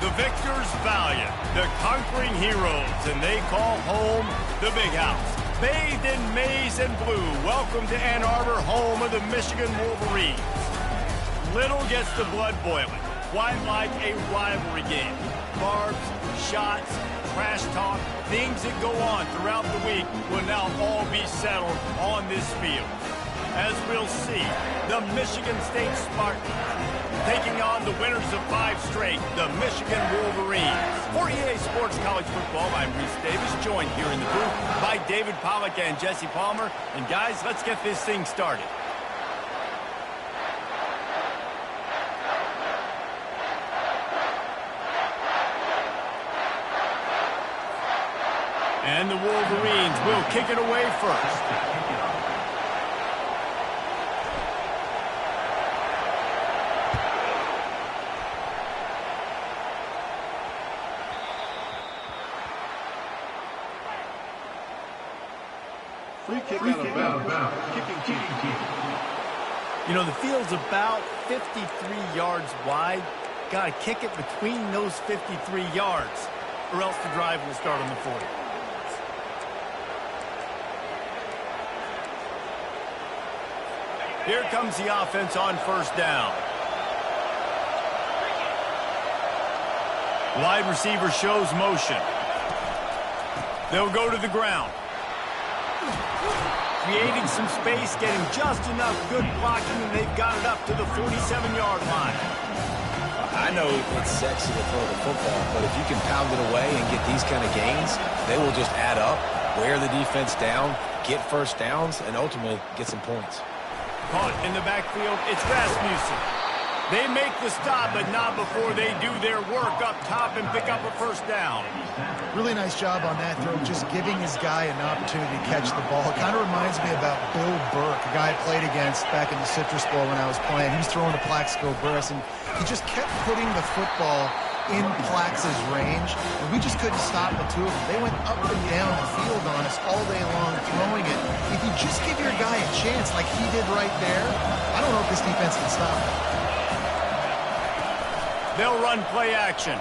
The victors valiant, the conquering heroes, and they call home the Big House. Bathed in maize and blue, welcome to Ann Arbor, home of the Michigan Wolverines. Little gets the blood boiling, quite like a rivalry game. Barbs, shots, trash talk, things that go on throughout the week will now all be settled on this field. As we'll see, the Michigan State Spartans taking on the winners of 5 straight, the Michigan Wolverines. For EA Sports College Football, I'm Reese Davis, joined here in the booth by David Pollack and Jesse Palmer. And guys, let's get this thing started. And the Wolverines will kick it away first. Free kick out of bounds. Kicking team. You know, the field's about 53 yards wide. Got to kick it between those 53 yards, or else the drive will start on the 40. Here comes the offense on first down. Wide receiver shows motion. They'll go to the ground. Creating some space, getting just enough good blocking, and they've got it up to the 47-yard line. I know it's sexy to throw the football, but if you can pound it away and get these kind of gains, they will just add up, wear the defense down, get first downs, and ultimately get some points. Caught in the backfield, it's Rasmussen. They make the stop, but not before they do their work up top and pick up a first down. Really nice job on that throw, just giving his guy an opportunity to catch the ball. It kind of reminds me about Bill Burke, a guy I played against back in the Citrus Bowl when I was playing. He was throwing to Plaxico Burress, and he just kept putting the football in Plax's range, and we just couldn't stop the two of them. They went up and down the field on us all day long throwing it. If you just give your guy a chance like he did right there, I don't know if this defense can stop it. They'll run play action.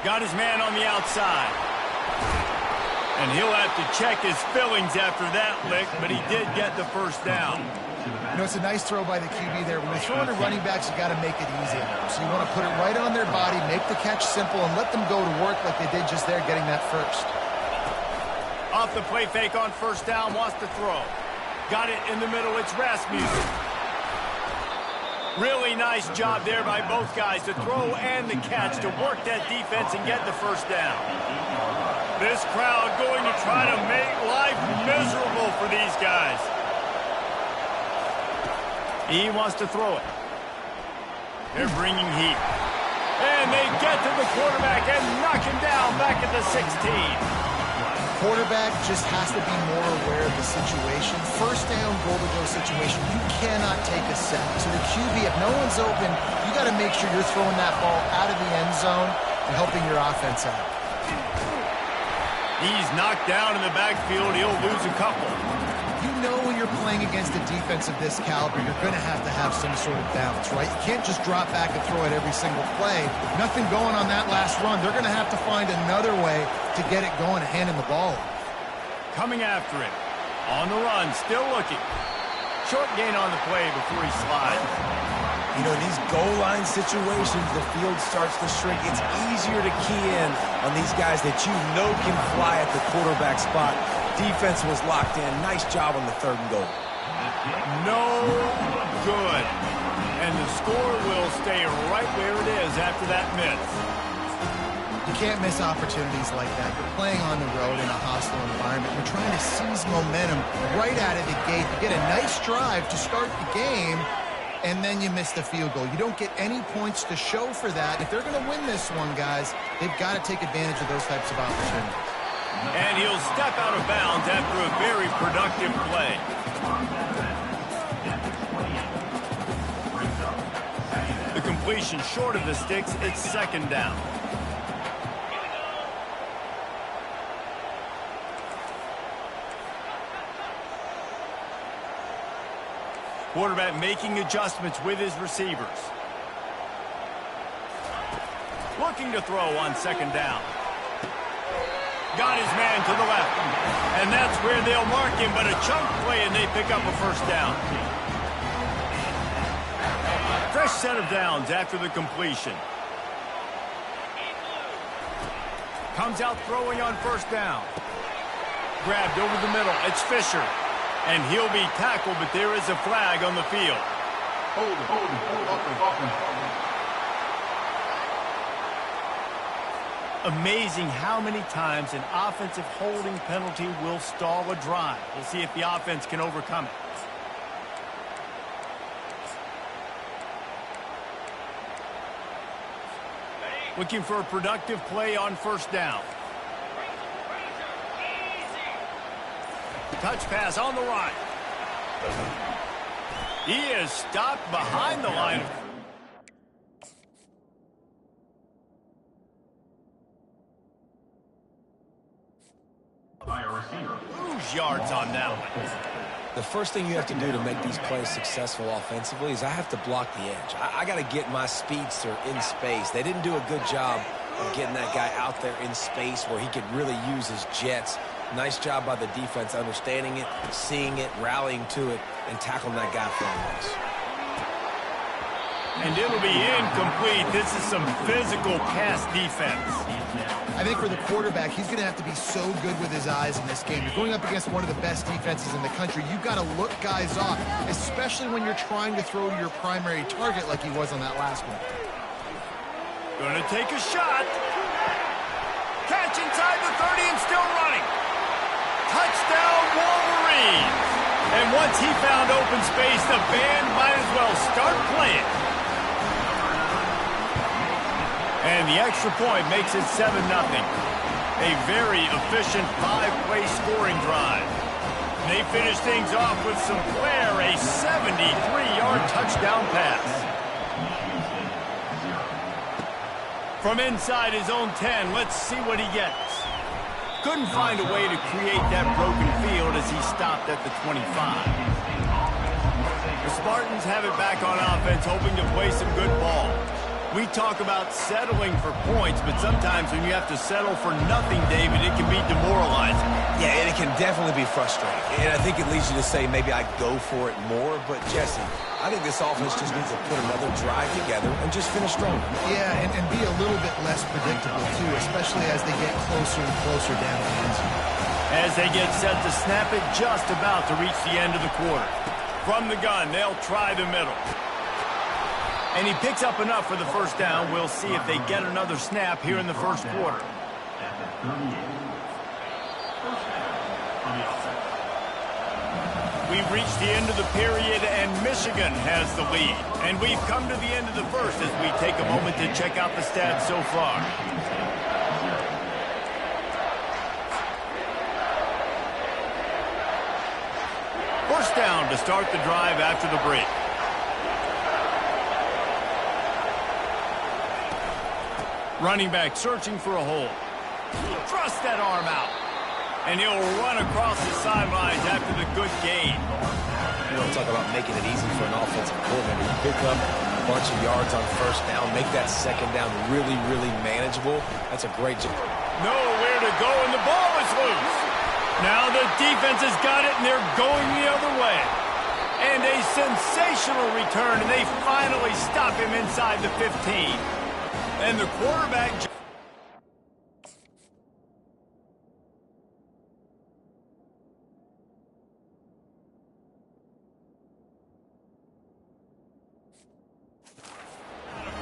Got his man on the outside. And he'll have to check his fillings after that lick, but he did get the first down. You know, it's a nice throw by the QB there. When you're throwing to running backs, you got to make it easy on them. So you want to put it right on their body, make the catch simple, and let them go to work like they did just there, getting that first. Off the play fake on first down, wants to throw. Got it in the middle, it's Rasmussen. Really nice job there by both guys, the throw and the catch, to work that defense and get the first down. This crowd going to try to make life miserable for these guys. He wants to throw it. They're bringing heat. And they get to the quarterback and knock him down back at the 16. Quarterback just has to be more aware of the situation. First down, goal-to-go situation, you cannot take a sack. So the QB, if no one's open, you got to make sure you're throwing that ball out of the end zone and helping your offense out. He's knocked down in the backfield. He'll lose a couple. You know when you're playing against a defense of this caliber, you're going to have some sort of balance, right? You can't just drop back and throw it every single play. Nothing going on that last run. They're going to have to find another way to get it going and hand him the ball. Coming after it. On the run, still looking. Short gain on the play before he slides. You know, these goal line situations, the field starts to shrink. It's easier to key in on these guys that you know can fly at the quarterback spot. Defense was locked in. Nice job on the 3rd and goal. No good. And the score will stay right where it is after that miss. You can't miss opportunities like that. You're playing on the road in a hostile environment. You're trying to seize momentum right out of the gate. You get a nice drive to start the game, and then you miss the field goal. You don't get any points to show for that. If they're going to win this one, guys, they've got to take advantage of those types of opportunities. And he'll step out of bounds after a very productive play. The completion short of the sticks, it's 2nd down. Quarterback making adjustments with his receivers. looking to throw on second down. Got his man to the left. And that's where they'll mark him, but a chunk play, and they pick up a first down. Fresh set of downs after the completion. Comes out throwing on first down. Grabbed over the middle. It's Fisher. And he'll be tackled, but there is a flag on the field. Hold Amazing how many times an offensive holding penalty will stall a drive. We'll see if the offense can overcome it. Looking for a productive play on first down. Touch pass on the run. He is stopped behind the line. Lose yards on that one. The first thing you have to do to make these plays successful offensively is I have to block the edge. I got to get my speedster in space. They didn't do a good job of getting that guy out there in space where he could really use his jets. Nice job by the defense understanding it, seeing it, rallying to it, and tackling that guy for a loss. And it'll be incomplete. This is some physical pass defense. I think for the quarterback, he's going to have to be so good with his eyes in this game. You're going up against one of the best defenses in the country. You've got to look guys off, especially when you're trying to throw to your primary target like he was on that last one. Going to take a shot. Catch inside the 30 and still running. Touchdown, Wolverines. And once he found open space, the band might as well start playing. And the extra point makes it 7-0. A very efficient 5-play scoring drive. They finish things off with some flair, a 73-yard touchdown pass. From inside his own 10, let's see what he gets. Couldn't find a way to create that broken field as he stopped at the 25. The Spartans have it back on offense, hoping to play some good ball. We talk about settling for points, but sometimes when you have to settle for nothing, David, it can be demoralizing. Yeah, and it can definitely be frustrating. And I think it leads you to say maybe I go for it more. But, Jesse, I think this offense just needs to put another drive together and just finish strong. Yeah, and be a little bit less predictable, too, especially as they get closer and closer down the end zone. As they get set to snap it just about to reach the end of the quarter. From the gun, they'll try the middle. And he picks up enough for the first down. We'll see if they get another snap here in the first quarter. We've reached the end of the period, and Michigan has the lead. And we've come to the end of the first as we take a moment to check out the stats so far. First down to start the drive after the break. Running back searching for a hole. Thrust that arm out. And he'll run across the sidelines after the good gain. You don't talk about making it easy for an offensive coordinator. You pick up a bunch of yards on first down, make that second down really, really manageable. That's a great job. Nowhere to go, and the ball is loose. Now the defense has got it, and they're going the other way. And a sensational return, and they finally stop him inside the 15. And the quarterback...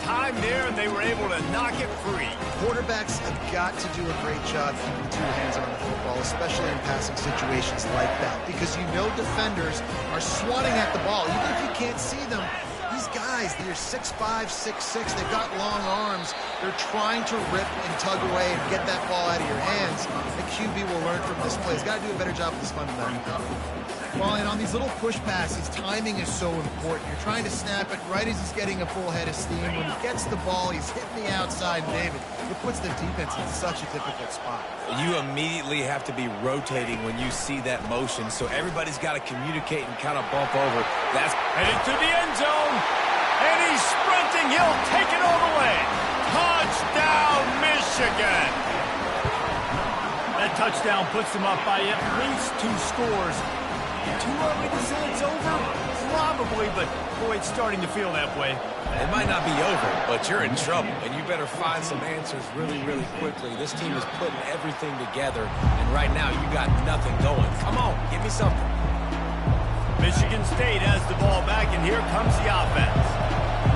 time there, and they were able to knock it free. Quarterbacks have got to do a great job keeping two hands on the football, especially in passing situations like that, because you know defenders are swatting at the ball. Even if you can't see them, these guys, they're 6'5", 6'6", they've got long arms. They're trying to rip and tug away and get that ball out of your hands. The QB will learn from this play. He's got to do a better job with this fundamental. Well, and on these little push passes, timing is so important. You're trying to snap it right as he's getting a full head of steam. When he gets the ball, he's hitting the outside, David. It puts the defense in such a difficult spot. You immediately have to be rotating when you see that motion, so everybody's got to communicate and kind of bump over. That's headed to the end zone, and he's sprinting. He'll take it all the way. Touchdown, Michigan! That touchdown puts them up by at least 2 scores. Too early to say it's over? Probably, but boy, it's starting to feel that way. It might not be over, but you're in trouble, and you better find some answers really, really quickly. This team is putting everything together, and right now you got nothing going. Come on, give me something. Michigan State has the ball back, and here comes the offense.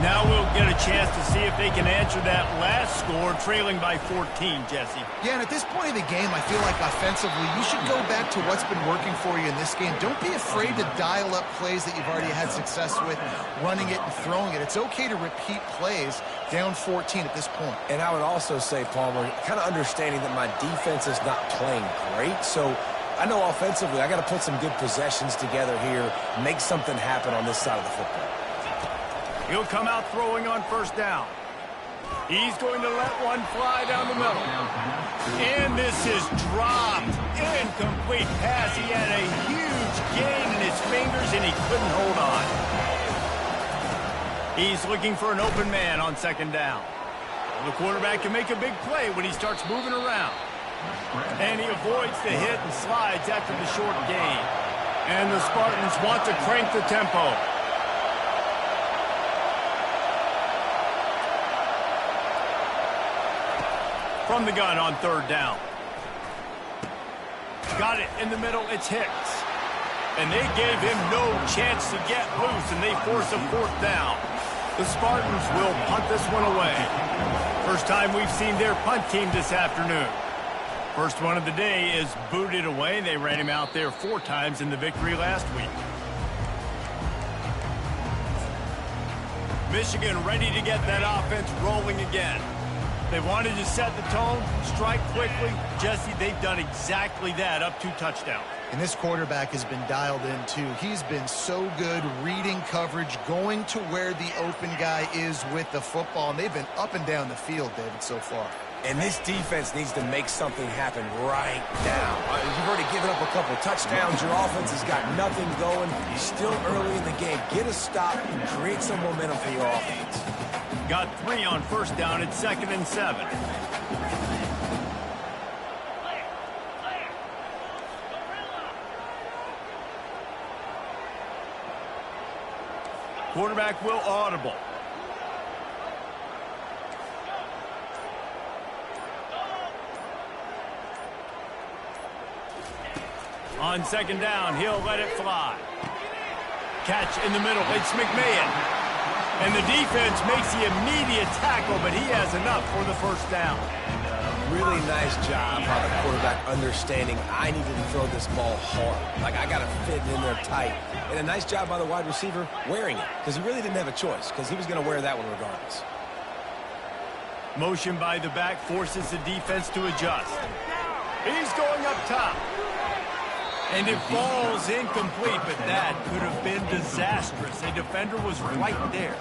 Now we'll get a chance to see if they can answer that last score, trailing by 14, Jesse. Yeah, and at this point in the game, I feel like offensively, you should go back to what's been working for you in this game. Don't be afraid to dial up plays that you've already had success with, running it and throwing it. It's okay to repeat plays down 14 at this point. And I would also say, Palmer, kind of understanding that my defense is not playing great, so I know offensively I got to put some good possessions together here, make something happen on this side of the football. He'll come out throwing on first down. He's going to let one fly down the middle. And this is dropped. Incomplete pass. He had a huge gain in his fingers, and he couldn't hold on. He's looking for an open man on second down. The quarterback can make a big play when he starts moving around. And he avoids the hit and slides after the short gain. And the Spartans want to crank the tempo. From the gun on third down. Got it in the middle. It's Hicks. And they gave him no chance to get loose, and they force a fourth down. The Spartans will punt this one away. First time we've seen their punt team this afternoon. First one of the day is booted away. They ran him out there 4 times in the victory last week. Michigan ready to get that offense rolling again. They wanted to set the tone, strike quickly. Jesse, they've done exactly that, up 2 touchdowns. And this quarterback has been dialed in, too. He's been so good reading coverage, going to where the open guy is with the football. And they've been up and down the field, David, so far. And this defense needs to make something happen right now. You've already given up a couple touchdowns. Your offense has got nothing going. You're still early in the game. Get a stop and create some momentum for your offense. Got 3 on first down. It's 2nd and 7. Quarterback will audible. On second down, he'll let it fly. Catch in the middle. It's McMahon. And the defense makes the immediate tackle, but he has enough for the first down. Really nice job by the quarterback understanding I needed to throw this ball hard. Like, I got to fit it in there tight. And a nice job by the wide receiver wearing it, because he really didn't have a choice, because he was going to wear that one regardless. Motion by the back forces the defense to adjust. He's going up top. And it falls incomplete, but that could have been disastrous. A defender was right there.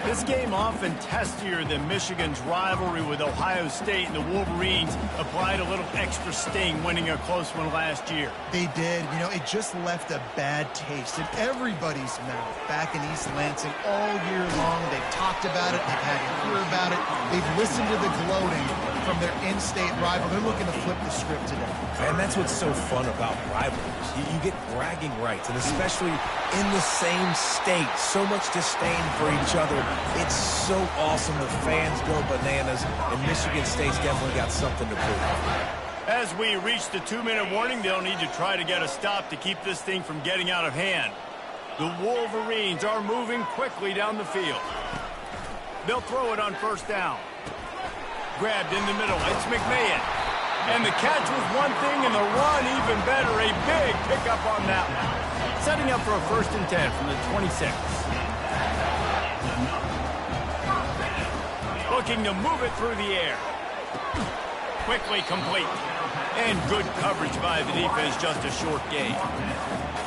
This game often testier than Michigan's rivalry with Ohio State, and the Wolverines applied a little extra sting, winning a close one last year. They did. You know, it just left a bad taste in everybody's mouth back in East Lansing all year long. They've talked about it. They've had to hear about it. They've listened to the gloating from their in-state rival. They're looking to flip the script today. And that's what's so fun about rivalries. You get bragging rights, and especially in the same state, so much disdain for each other. It's so awesome. The fans go bananas, and Michigan State's definitely got something to prove. As we reach the 2-minute warning, they'll need to try to get a stop to keep this thing from getting out of hand. The Wolverines are moving quickly down the field. They'll throw it on first down. Grabbed in the middle. It's McMahon. And the catch was one thing, and the run even better. A big pickup on that one. Setting up for a 1st and 10 from the 26. Looking to move it through the air. Quickly complete. And good coverage by the defense, just a short gain.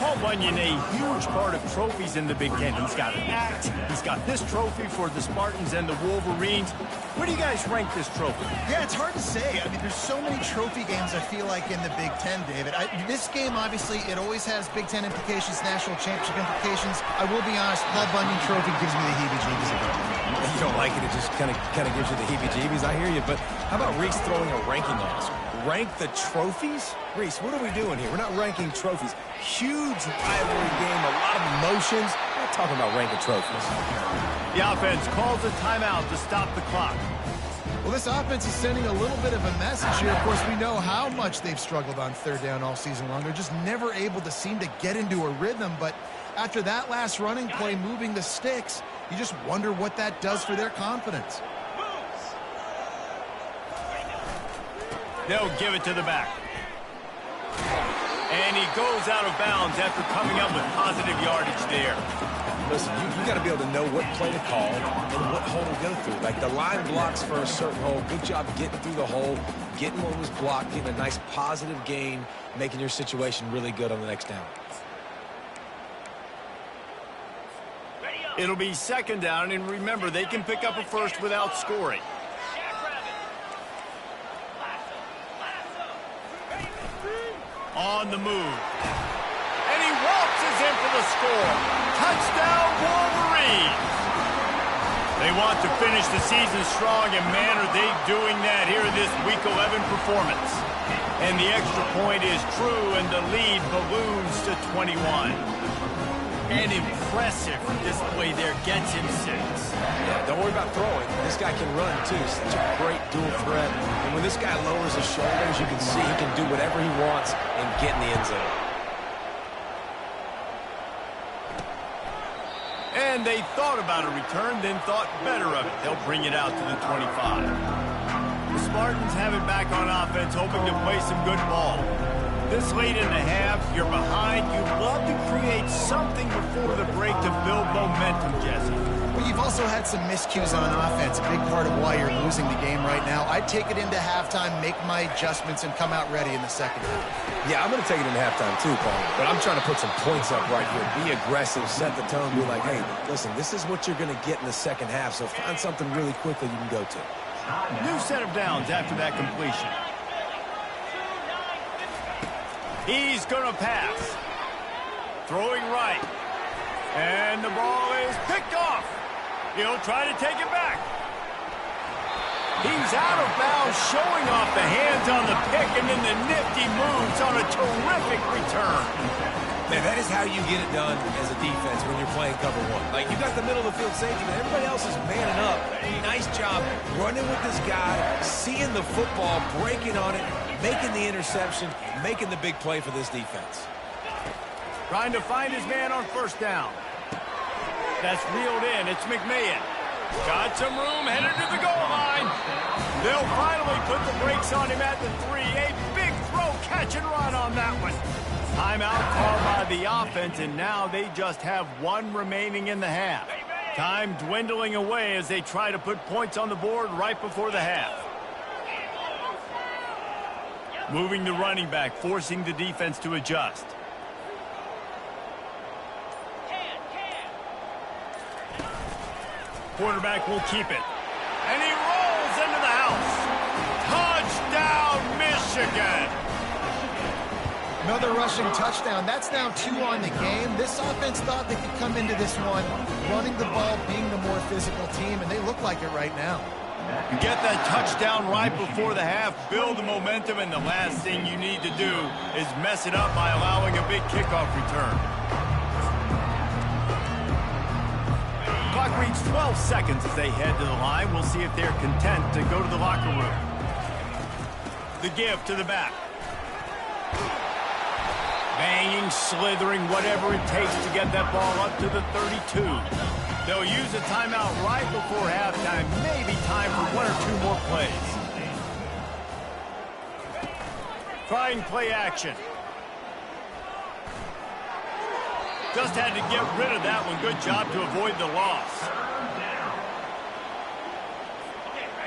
Paul Bunyan, a huge part of trophies in the Big Ten. He's got an axe. He's got this trophy for the Spartans and the Wolverines. Where do you guys rank this trophy? Yeah, it's hard to say. I mean, there's so many trophy games, I feel like, in the Big Ten, David. This game, obviously, it always has Big Ten implications, national championship implications. I will be honest, Paul Bunyan trophy gives me the heebie-jeebies a bit. You don't like it, it just kind of gives you the heebie-jeebies. I hear you, but how about Reese throwing a ranking on us? Rank the trophies? Reese, what are we doing here? We're not ranking trophies. Huge rivalry game, a lot of emotions. We're not talking about ranking trophies. The offense calls a timeout to stop the clock. Well, this offense is sending a little bit of a message here. Of course, we know how much they've struggled on third down all season long. They're just never able to seem to get into a rhythm, but after that last running play, moving the sticks, you just wonder what that does for their confidence. They'll give it to the back. And he goes out of bounds after coming up with positive yardage there. Listen, you got to be able to know what play to call and what hole to go through. Like the line blocks for a certain hole. Good job getting through the hole, getting what was blocked, getting a nice positive gain, making your situation really good on the next down. It'll be second down, and remember, they can pick up a first without scoring. On the move. And he waltzes in for the score. Touchdown, Wolverines! They want to finish the season strong, and man, are they doing that here in this Week 11 performance. And the extra point is true, and the lead balloons to 21. An impressive display there, gets him 6. Yeah, don't worry about throwing. This guy can run, too. Such a great dual threat. And when this guy lowers his shoulders, you can see he can do whatever he wants and get in the end zone. And they thought about a return, then thought better of it. They'll bring it out to the 25. The Spartans have it back on offense, hoping to play some good ball. This late in the half, you're behind. You'd love to create something before the break to build momentum, Jesse. Well, you've also had some miscues on offense, a big part of why you're losing the game right now. I'd take it into halftime, make my adjustments, and come out ready in the second half. Yeah, I'm going to take it into halftime too, Paul. But I'm trying to put some points up right here. Be aggressive, set the tone, be like, hey, listen, this is what you're going to get in the second half, so find something really quickly you can go to. New set of downs after that completion. He's going to pass. Throwing right. And the ball is picked off. He'll try to take it back. He's out of bounds, showing off the hands on the pick, and then the nifty moves on a terrific return. Man, that is how you get it done as a defense when you're playing cover one. Like, you got the middle of the field safety, but everybody else is manning up. Nice job running with this guy, seeing the football, breaking on it, making the interception, making the big play for this defense. Trying to find his man on first down. That's reeled in. It's McMahon. Got some room, headed to the goal line. They'll finally put the brakes on him at the 3. A big throw, catch and run on that one. Timeout called by the offense, and now they just have one remaining in the half. Time dwindling away as they try to put points on the board right before the half. Moving the running back, forcing the defense to adjust. Quarterback will keep it. And he rolls into the house. Touchdown, Michigan! Another rushing touchdown. That's now 2 on the game. This offense thought they could come into this one running the ball, being the more physical team, and they look like it right now. You get that touchdown right before the half, build the momentum, and the last thing you need to do is mess it up by allowing a big kickoff return. Clock reads 12 seconds as they head to the line. We'll see if they're content to go to the locker room. The give to the back. Banging, slithering, whatever it takes to get that ball up to the 32. They'll use a timeout right before halftime. Maybe time for 1 or 2 more plays. Trying play action. Just had to get rid of that one. Good job to avoid the loss.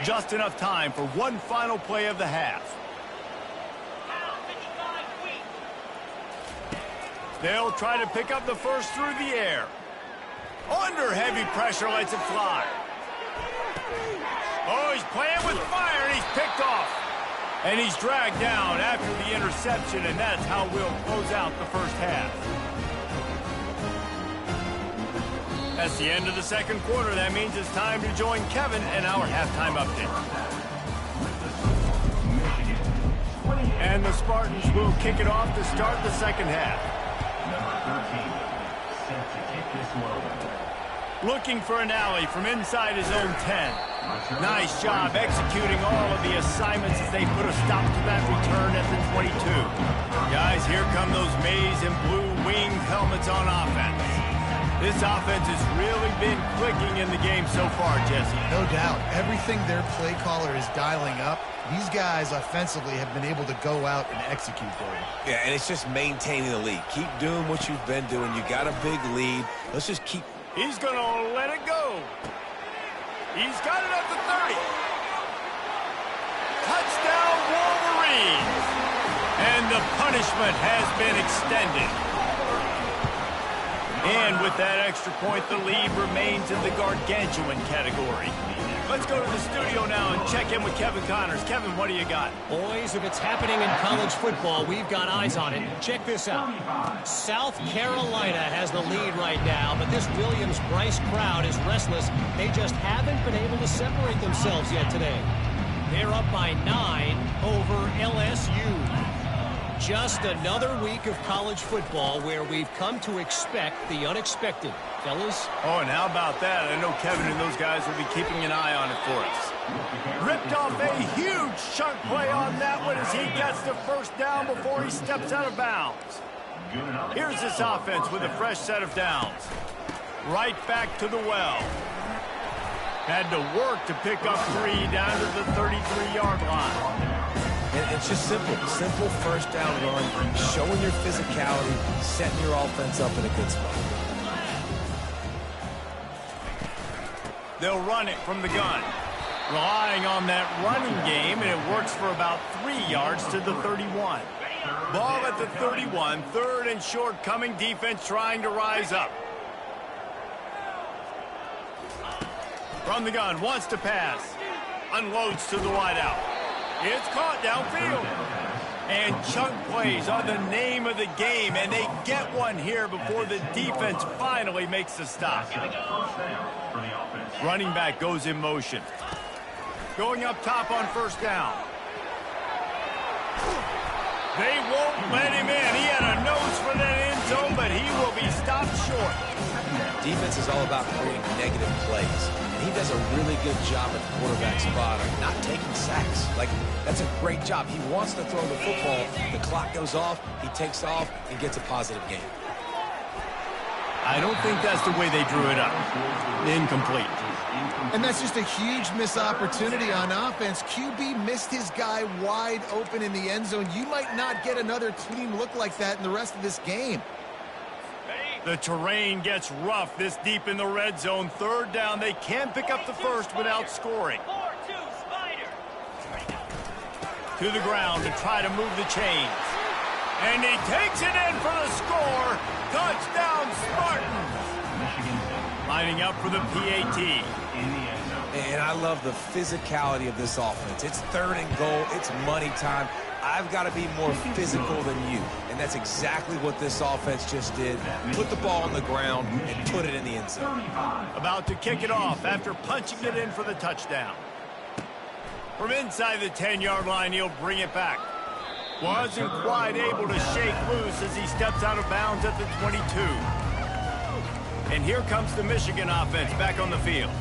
Just enough time for one final play of the half. They'll try to pick up the first through the air. Under heavy pressure, lets it fly. Oh, he's playing with fire, and he's picked off. And he's dragged down after the interception, and that's how we'll close out the first half. That's the end of the second quarter. That means it's time to join Kevin in our halftime update. And the Spartans will kick it off to start the second half. Number 13, set to kick this one. Looking for an alley from inside his own 10. Nice job executing all of the assignments as they put a stop to that return at the 22. Guys, here come those maize and blue winged helmets on offense. This offense has really been clicking in the game so far, Jesse. No doubt. Everything their play caller is dialing up, these guys offensively have been able to go out and execute, David. Yeah, and it's just maintaining the lead. Keep doing what you've been doing. You got a big lead. Let's just keep... He's going to let it go. He's got it at the 30. Touchdown, Wolverines. And the punishment has been extended. And with that extra point, the lead remains in the gargantuan category. Let's go to the studio now and check in with Kevin Connors. Kevin, what do you got? Boys, if it's happening in college football, we've got eyes on it. Check this out. South Carolina has the lead right now, but this Williams-Brice crowd is restless. They just haven't been able to separate themselves yet today. They're up by 9 over LSU. Just another week of college football where we've come to expect the unexpected. Fellas? Oh, and how about that? I know Kevin and those guys will be keeping an eye on it for us. Ripped off a huge chunk play on that one as he gets the first down before he steps out of bounds. Here's this offense with a fresh set of downs. Right back to the well. Had to work to pick up 3 down to the 33-yard line. And it's just simple. Simple first down run, showing your physicality, setting your offense up in a good spot. They'll run it from the gun. Relying on that running game, and it works for about 3 yards to the 31. Ball at the 31, third and short coming, defense trying to rise up. From the gun, wants to pass. Unloads to the wideout. It's caught downfield. And chunk plays are the name of the game, and they get one here before the defense finally makes the stop. Running back goes in motion. Going up top on first down. They won't let him in. He had a nose for that end zone, but he will be stopped short. Defense is all about creating negative plays. And he does a really good job at the quarterback spot of not taking sacks. Like, that's a great job. He wants to throw the football. The clock goes off. He takes off and gets a positive gain. I don't think that's the way they drew it up. Incomplete. And that's just a huge missed opportunity on offense. QB missed his guy wide open in the end zone. You might not get another clean look like that in the rest of this game. The terrain gets rough this deep in the red zone. Third down, they can't pick up the first without scoring. To the ground to try to move the chains. And he takes it in for the score. Touchdown, Spartans. Lining up for the PAT. And I love the physicality of this offense. It's third and goal. It's money time. I've got to be more physical than you. And that's exactly what this offense just did. Put the ball on the ground and put it in the end zone. About to kick it off after punching it in for the touchdown. From inside the 10-yard line, he'll bring it back. Wasn't quite able to shake loose as he steps out of bounds at the 22. And here comes the Michigan offense back on the field.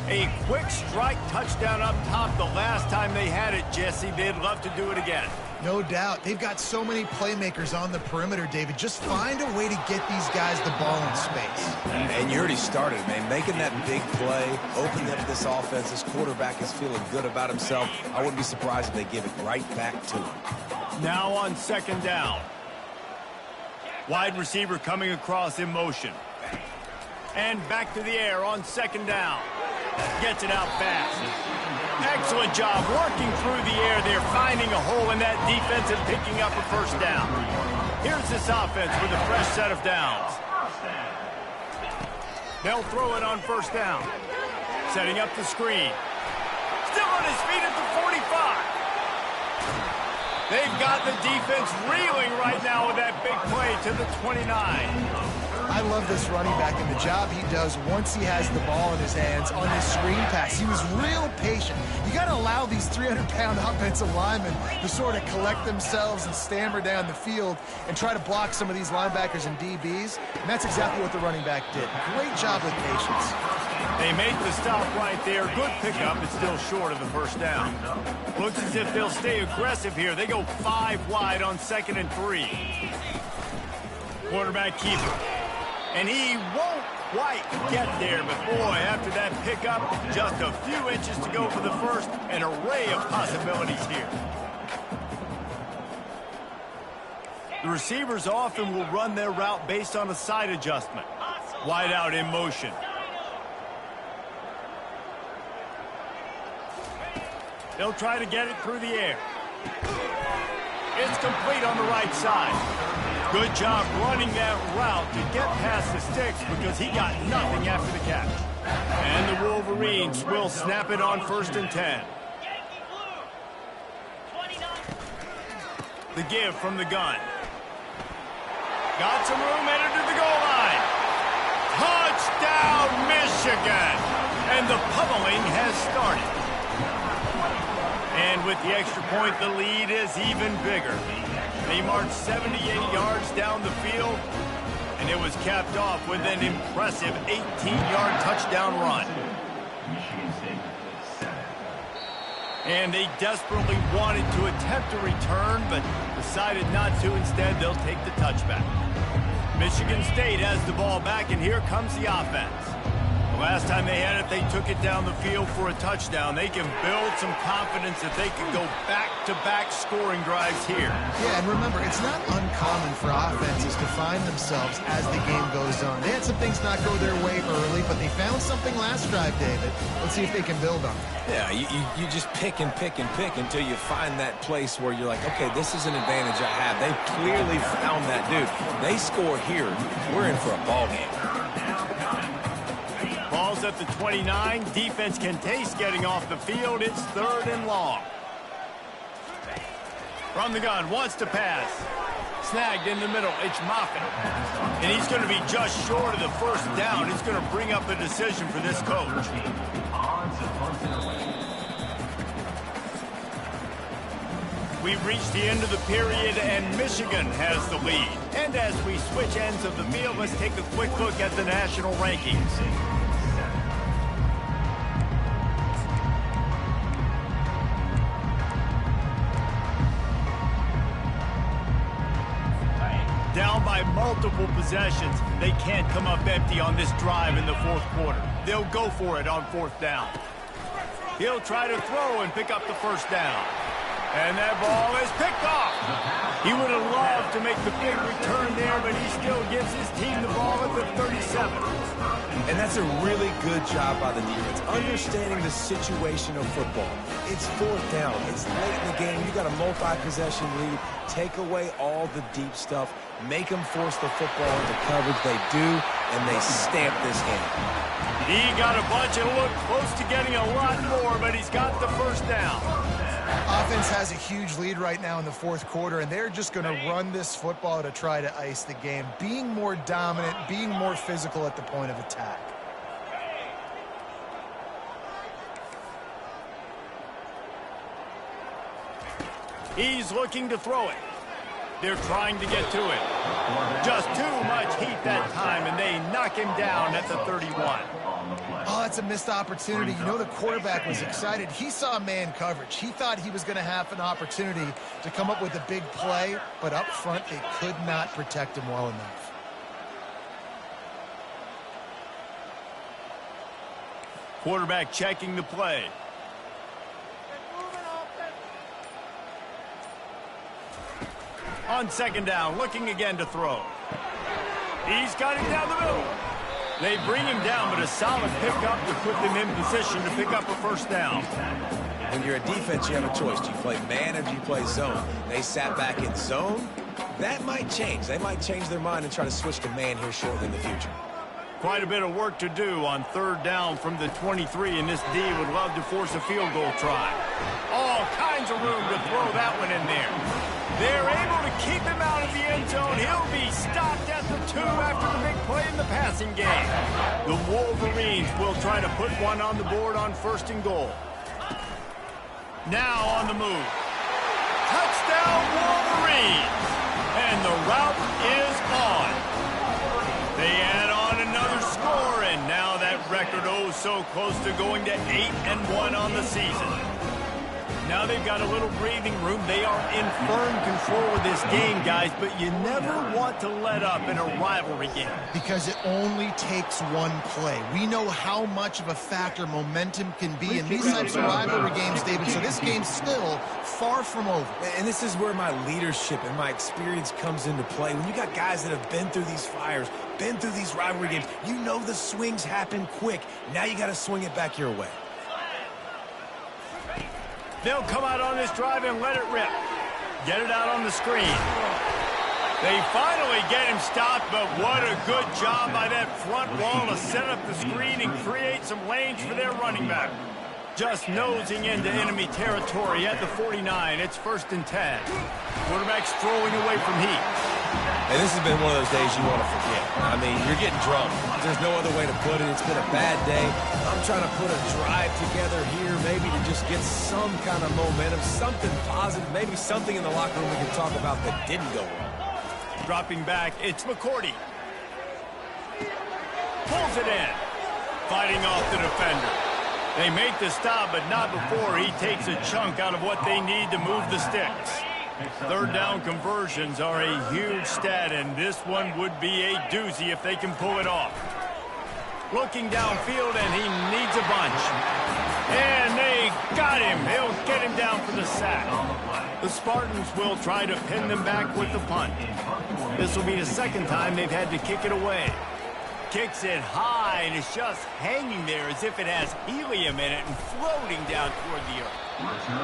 A quick strike touchdown up top the last time they had it, Jesse. They'd love to do it again. No doubt. They've got so many playmakers on the perimeter, David. Just find a way to get these guys the ball in space. And you already started, man. Making that big play, opening up this offense. This quarterback is feeling good about himself. I wouldn't be surprised if they give it right back to him. Now on second down. Wide receiver coming across in motion. And back to the air on second down. Gets it out fast. Excellent job working through the air there, finding a hole in that defense and picking up a first down. Here's this offense with a fresh set of downs. They'll throw it on first down. Setting up the screen. Still on his feet at the 45. They've got the defense reeling right now with that big play to the 29. I love this running back and the job he does once he has the ball in his hands on his screen pass. He was real patient. You got to allow these 300-pound offensive linemen to sort of collect themselves and stammer down the field and try to block some of these linebackers and DBs, and that's exactly what the running back did. Great job with patience. They make the stop right there. Good pickup, but still short of the first down. Looks as if they'll stay aggressive here. They go 5 wide on 2nd and 3. Quarterback keeper. And he won't quite get there, but boy, after that pickup, just a few inches to go for the first. An array of possibilities here. The receivers often will run their route based on a side adjustment. Wide out in motion. They'll try to get it through the air. It's complete on the right side. Good job running that route to get past the sticks because he got nothing after the catch. And the Wolverines will snap it on 1st and 10. The give from the gun. Got some room, headed to the goal line. Touchdown, Michigan! And the pummeling has started. And with the extra point, the lead is even bigger. They marched 78 yards down the field, and it was capped off with an impressive 18-yard touchdown run. And they desperately wanted to attempt a return, but decided not to. Instead, they'll take the touchback. Michigan State has the ball back, and here comes the offense. The last time they had it, they took it down the field for a touchdown. They can build some confidence that they can go back-to-back scoring drives here. Yeah, and remember, it's not uncommon for offenses to find themselves as the game goes on. They had some things not go their way early, but they found something last drive, David. Let's see if they can build on it. Yeah, you just pick and pick and pick until you find that place where you're like, okay, this is an advantage I have. They clearly found that dude. They score here, we're in for a ball game. Ball's at the 29. Defense can taste getting off the field. It's 3rd and long. From the gun, wants to pass. Snagged in the middle. It's Moffitt. And he's going to be just short of the first down. It's going to bring up a decision for this coach. We've reached the end of the period, and Michigan has the lead. And as we switch ends of the field, let's take a quick look at the national rankings. Down by multiple possessions. They can't come up empty on this drive in the 4th quarter. They'll go for it on 4th down. He'll try to throw and pick up the first down. And that ball is picked off. He would have loved to make the big return there, but he still gives his team the ball at the 37. And that's a really good job by the defense, understanding the situation of football. It's 4th down. It's late in the game. You got a multi-possession lead. Take away all the deep stuff. Make them force the football into coverage. They do, and they stamp this game. He got a bunch and looked close to getting a lot more, but he's got the first down. Offense has a huge lead right now in the 4th quarter, and they're just going to run this football to try to ice the game. Being more dominant, being more physical at the point of attack. He's looking to throw it. They're trying to get to it. Just too much heat that time, and they knock him down at the 31. Oh, that's a missed opportunity. You know, the quarterback was excited. He saw man coverage. He thought he was going to have an opportunity to come up with a big play, but up front, they could not protect him well enough. Quarterback checking the play. On 2nd down, looking again to throw. He's got him down the middle. They bring him down, but a solid pickup to put them in position to pick up a first down. When you're a defense, you have a choice. Do you play man or do you play zone? They sat back in zone. That might change. They might change their mind and try to switch to man here shortly in the future. Quite a bit of work to do on third down from the 23, and this D would love to force a field goal try. All kinds of room to throw that one in there. They're able to keep him out of the end zone. He'll be stopped at the 2 after the big play in the passing game. The Wolverines will try to put one on the board on 1st and goal. Now on the move. Touchdown Wolverines! And the route is on. They add on another score, and now that record oh so close to going to 8-1 on the season. Now they've got a little breathing room. They are in firm control of this game, guys, but you never want to let up in a rivalry game. Because it only takes one play. We know how much of a factor momentum can be in these types of rivalry games, David, so this game's still far from over. And this is where my leadership and my experience comes into play. When you got guys that have been through these fires, been through these rivalry games, you know the swings happen quick. Now you got to swing it back your way. They'll come out on this drive and let it rip. Get it out on the screen. They finally get him stopped, but what a good job by that front wall to set up the screen and create some lanes for their running back. Just nosing into enemy territory at the 49. It's 1st and 10. Quarterback strolling away from heat. And this has been one of those days you want to forget. I mean, you're getting drunk. There's no other way to put it. It's been a bad day. I'm trying to put a drive together here, maybe to just get some kind of momentum, something positive, maybe something in the locker room we can talk about that didn't go wrong. Dropping back, it's McCourty. Pulls it in. Fighting off the defender. They make the stop, but not before he takes a chunk out of what they need to move the sticks. Third down conversions are a huge stat, and this one would be a doozy if they can pull it off. Looking downfield, and he needs a bunch. And they got him. They'll get him down for the sack. The Spartans will try to pin them back with the punt. This will be the 2nd time they've had to kick it away. Kicks it high, and it's just hanging there as if it has helium in it and floating down toward the earth.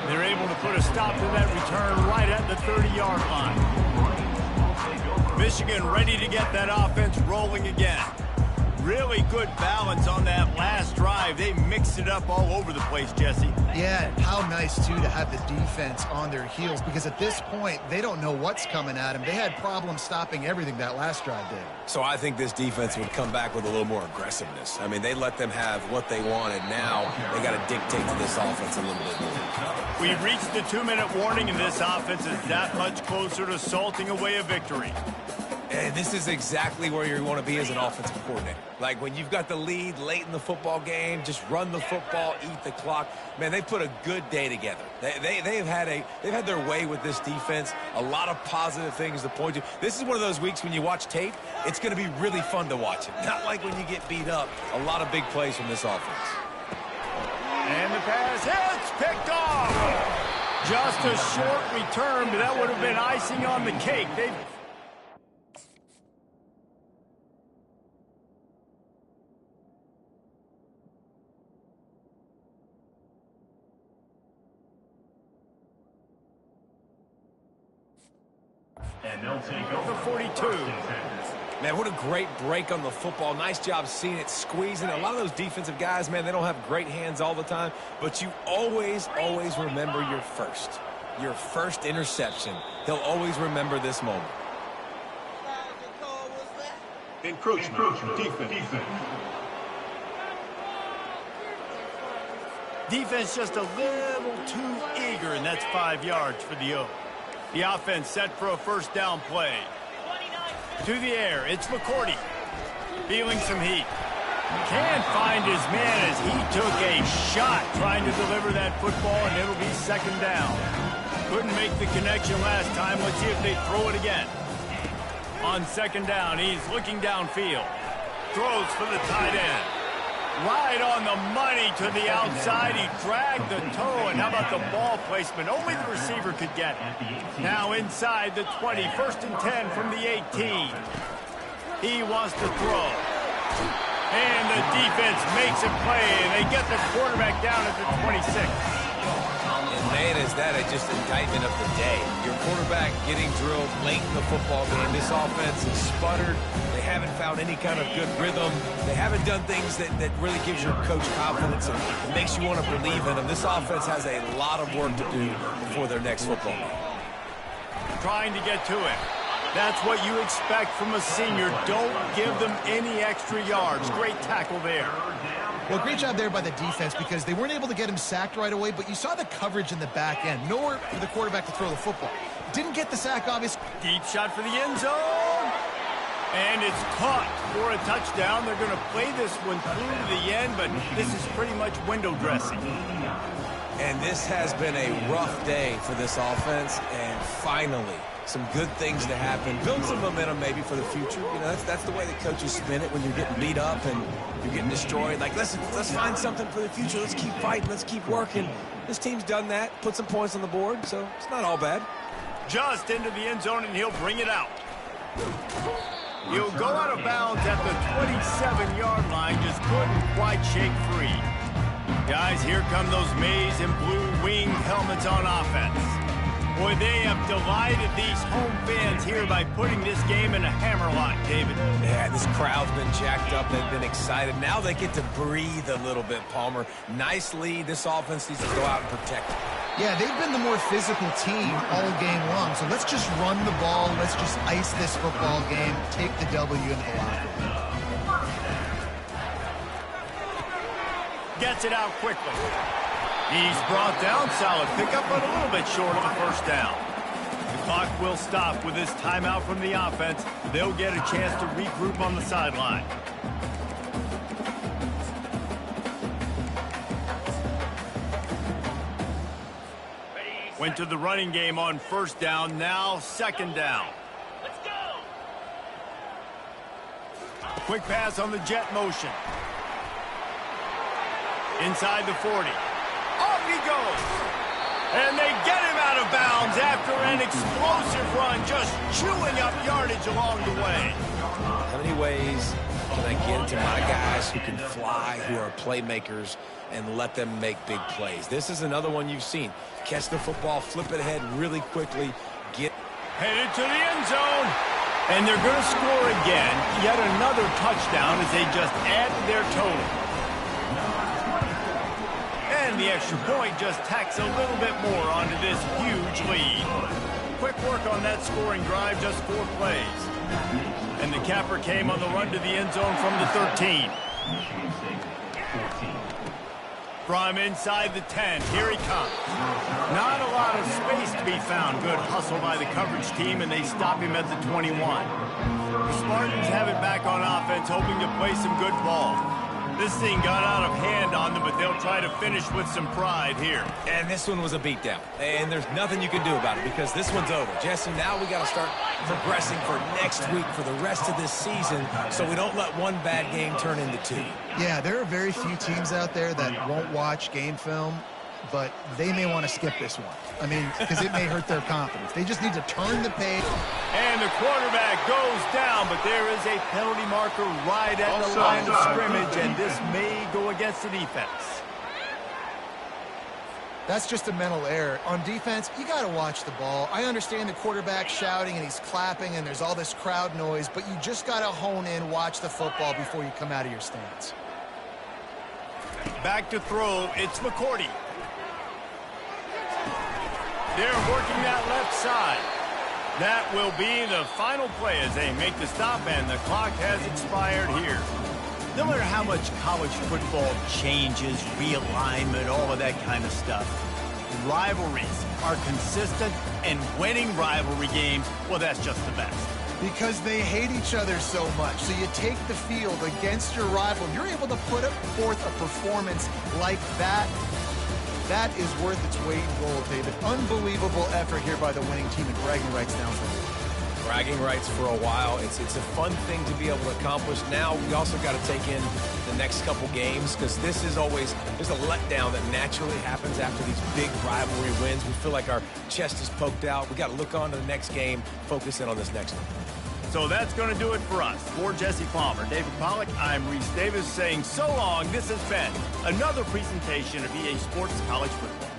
They're able to put a stop to that return right at the 30-yard line. Michigan ready to get that offense rolling again. Really good balance on that last drive. They mixed it up all over the place, Jesse. Yeah, how nice, too, to have the defense on their heels, because at this point, they don't know what's coming at them. They had problems stopping everything that last drive did. So I think this defense would come back with a little more aggressiveness. I mean, they let them have what they wanted. Now they got to dictate to this offense a little bit more. We've reached the 2-minute warning, and this offense is that much closer to salting away a victory. And this is exactly where you want to be as an offensive coordinator. Like when you've got the lead late in the football game, just run the football, eat the clock. Man, they put a good day together. They've had their way with this defense. A lot of positive things to point to. This is one of those weeks when you watch tape, it's going to be really fun to watch it. Not like when you get beat up. A lot of big plays from this offense. And the pass hits, picked off. Just a short return, but that would have been icing on the cake. And they'll take over. The 42. Man, what a great break on the football. Nice job seeing it, squeezing. A lot of those defensive guys, man, they don't have great hands all the time, but you always remember your first interception. He'll always remember this moment. Encroachment. Defense. Defense just a little too eager, and that's 5 yards for the O. The offense set for a 1st down play. To the air, it's McCourty. Feeling some heat. Can't find his man as he took a shot trying to deliver that football, and it'll be 2nd down. Couldn't make the connection last time. Let's see if they throw it again. On 2nd down, he's looking downfield. Throws for the tight end. Right on the money to the outside. He dragged the toe, and how about the ball placement? Only the receiver could get it. Now inside the 20, 1st and 10 from the 18. He wants to throw. And the defense makes a play, and they get the quarterback down at the 26. man, is that just indictment of the day. Your quarterback getting drilled late in the football game. This offense is sputtered. They haven't found any kind of good rhythm. They haven't done things that really gives your coach confidence and makes you want to believe in them. This offense has a lot of work to do before their next football game. Trying to get to it. That's what you expect from a senior. Don't give them any extra yards. Great tackle there. Well, great job there by the defense because they weren't able to get him sacked right away, but you saw the coverage in the back end. Nowhere for the quarterback to throw the football. Didn't get the sack, obviously. Deep shot for the end zone. And it's caught for a touchdown. They're going to play this one through to the end, but this is pretty much window dressing. And this has been a rough day for this offense, and finally, some good things to happen. Build some momentum maybe for the future. You know, that's the way the coaches spin it when you're getting beat up and you're getting destroyed. Like, let's find something for the future. Let's keep fighting. Let's keep working. This team's done that, put some points on the board, so it's not all bad. Just into the end zone, and he'll bring it out. He'll go out of bounds at the 27-yard line. Just couldn't quite shake free. Guys, here come those maize and blue winged helmets on offense. Boy, they have delighted these home fans here by putting this game in a hammerlock, David. Yeah, this crowd's been jacked up. They've been excited. Now they get to breathe a little bit, Palmer. Nice lead. This offense needs to go out and protect it. Yeah, they've been the more physical team all game long. So let's just run the ball. Let's just ice this football game. Take the W into the locker room. Gets it out quickly. He's brought down. Solid pickup, but a little bit short of the first down. The clock will stop with this timeout from the offense. They'll get a chance to regroup on the sideline. Went to the running game on first down. Now second down. Let's go. Quick pass on the jet motion. Inside the 40. Off he goes. And they get him out of bounds after an explosive run, just chewing up yardage along the way. How many ways can I get to my guys who can fly, who are playmakers, and let them make big plays? This is another one you've seen. Catch the football, flip it ahead really quickly, get... Headed to the end zone. And they're going to score again. Yet another touchdown as they just add to their total. And the extra point just tacks a little bit more onto this huge lead. Quick work on that scoring drive, just 4 plays. And the capper came on the run to the end zone from the 13. From inside the 10, here he comes. Not a lot of space to be found. Good hustle by the coverage team, and they stop him at the 21. The Spartans have it back on offense, hoping to play some good ball. This thing got out of hand on them, but they'll try to finish with some pride here. And this one was a beatdown. And there's nothing you can do about it because this one's over. Jesse, now we got to start progressing for next week, for the rest of this season, so we don't let one bad game turn into 2. Yeah, there are very few teams out there that won't watch game film, but they may want to skip this one. I mean, because it may hurt their confidence. They just need to turn the page. And the quarterback goes down, but there is a penalty marker right at the line of scrimmage, and this may go against the defense. That's just a mental error. On defense, you got to watch the ball. I understand the quarterback shouting and he's clapping and there's all this crowd noise, but you just got to hone in, watch the football before you come out of your stance. Back to throw, it's McCourty. They're working that left side. That will be the final play as they make the stop, and the clock has expired here. No matter how much college football changes, realignment, all of that kind of stuff, rivalries are consistent, and winning rivalry games, well, that's just the best. Because they hate each other so much. So you take the field against your rival, you're able to put forth a performance like that. That is worth its weight in gold, David. Unbelievable effort here by the winning team, and bragging rights now for them. Bragging rights for a while. It's a fun thing to be able to accomplish. Now we also got to take in the next couple games because this is always, there's a letdown that naturally happens after these big rivalry wins. We feel like our chest is poked out. We got to look on to the next game, focus in on this next one. So that's going to do it for us. For Jesse Palmer, David Pollack, I'm Reese Davis saying so long. This has been another presentation of EA Sports College Football.